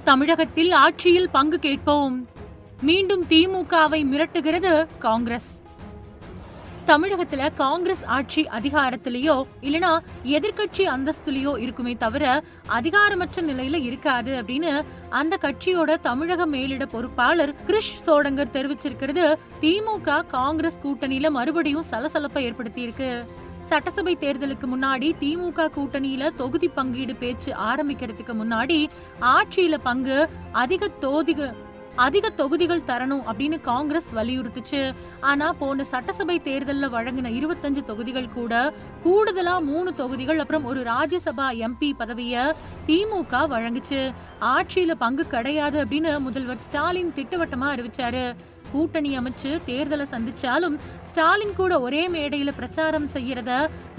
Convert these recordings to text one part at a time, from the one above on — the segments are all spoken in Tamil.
தமிழகத்தில் ஆட்சியில் பங்கு கேட்போம். மீண்டும் திமுகவை மிரட்டுகிறது காங்கிரஸ். தமிழகத்துல காங்கிரஸ் ஆட்சி அதிகாரத்திலேயோ இல்லனா எதிர்கட்சி அந்தஸ்துலயோ இருக்குமே தவிர அதிகாரமற்ற நிலையில இருக்காது அப்படின்னு அந்த கட்சியோட தமிழக மேலிட பொறுப்பாளர் கிரிஷ் சோடங்கர் தெரிவிச்சிருக்கிறது திமுக காங்கிரஸ் கூட்டணியில மறுபடியும் சலசலப்பை ஏற்படுத்தி இருக்கு. சட்டசபை தேர்தலுக்கு முன்னாடி திமுக கூட்டணியில தொகுதி பங்கீடு பேச்சு ஆரம்பிக்கிறதுக்கு முன்னாடி ஆட்சியில பங்கு அதிக தொகுதிகள் தரணும் அப்படின்னு காங்கிரஸ் வலியுறுத்துச்சு. ஆனா போன சட்டசபை தேர்தல்ல வழங்கின 25 தொகுதிகள் கூட கூடுதலா 3 தொகுதிகள் அப்புறம் ஒரு ராஜ்யசபா எம்பி பதவிய திமுக வழங்குச்சு. ஆட்சியில பங்கு கிடையாது அப்படின்னு முதல்வர் ஸ்டாலின் திட்டவட்டமா அறிவிச்சாரு. கூட்டணி அமைச்சு தேர்தலை சந்திச்சாலும் ஸ்டாலின் கூட ஒரே மேடையில பிரச்சாரம் செய்யறத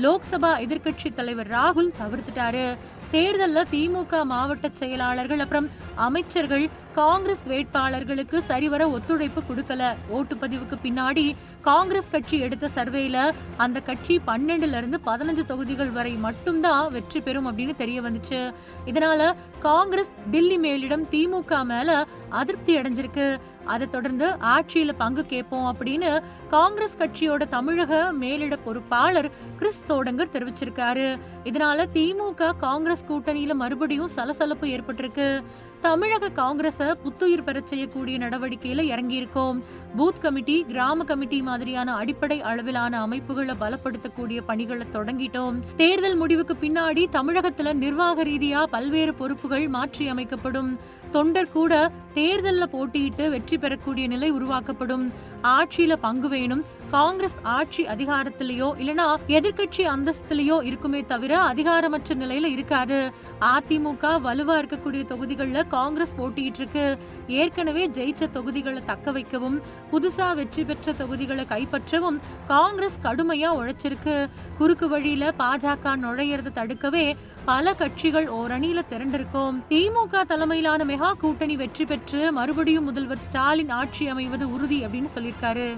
லோக்சபா எதிர்கட்சி தலைவர் ராகுல் தவிர்த்துட்டாரு. தேர்தல்ல திமுக மாவட்ட செயலாளர்கள் அப்புறம் அமைச்சர்கள் காங்கிரஸ் வேட்பாளர்களுக்கு சரிவர ஒத்துழைப்பு கொடுக்கல. ஓட்டுப்பதிவுக்கு பின்னாடி காங்கிரஸ் கட்சி எடுத்த சர்வேல அந்த கட்சி 12ல இருந்து 15 தொகுதிகள் வரை மட்டும்தான் வெற்றி பெறும் அப்படின்னு தெரிய வந்துச்சு. இதனால காங்கிரஸ் டில்லி மேலிடம் திமுக மேல அதிருப்தி அடைஞ்சிருக்கு. அதை தொடர்ந்து ஆட்சியில பங்கு கேட்போம் அப்படின்னு காங்கிரஸ் கட்சியோட தமிழக மேலிட பொறுப்பாளர் கிரிஷ் சோடங்கர் தெரிவிச்சிருக்காரு. இதனால திமுக காங்கிரஸ் கூட்டணியில மறுபடியும் சலசலப்பு ஏற்பட்டிருக்கு. தமிழக காங்கிரஸ புத்துயிர் பெற செய்யக்கூடிய நடவடிக்கையில இறங்கி இருக்கோம். பூத் கமிட்டி, கிராம கமிட்டி மாதிரியான அடிப்படை அளவிலான அமைப்புகளை பலப்படுத்தக்கூடிய பணிகளை தொடங்கிட்டோம். தேர்தல் முடிவுக்கு பின்னாடி தமிழகத்துல நிர்வாக ரீதியா பல்வேறு பொறுப்புகள் மாற்றி அமைக்கப்படும். தொண்டர் கூட தேர்தல்ல போட்டியிட்டு வெற்றி பெறக்கூடிய நிலை உருவாக்கப்படும். ஆட்சியில பங்கு வேணும். காங்கிரஸ் ஆட்சி அதிகாரத்திலேயோ இல்லனா எதிர்கட்சி அந்தஸ்திலேயோ இருக்குமே தவிர அதிகாரமற்ற நிலையில இருக்காது. அதிமுக வலுவா இருக்கக்கூடிய தொகுதிகள்ல காங்கிரஸ் போட்டிட்டு இருக்கு. ஏற்கனவே ஜெயிச்ச தொகுதிகளை தக்க வைக்கவும் புதுசா வெற்றி பெற்ற தொகுதிகளை கைப்பற்றவும் காங்கிரஸ் கடுமையா உழைச்சிருக்கு. குறுக்கு வழியில பாஜக நுழையறத தடுக்கவே பல கட்சிகள் ஓரணியில திரண்டிருக்கும். திமுக தலைமையிலான மெகா கூட்டணி வெற்றி பெற்று மறுபடியும் முதல்வர் ஸ்டாலின் ஆட்சி அமைவது உறுதி அப்படின்னு சொல்லியிருக்காரு.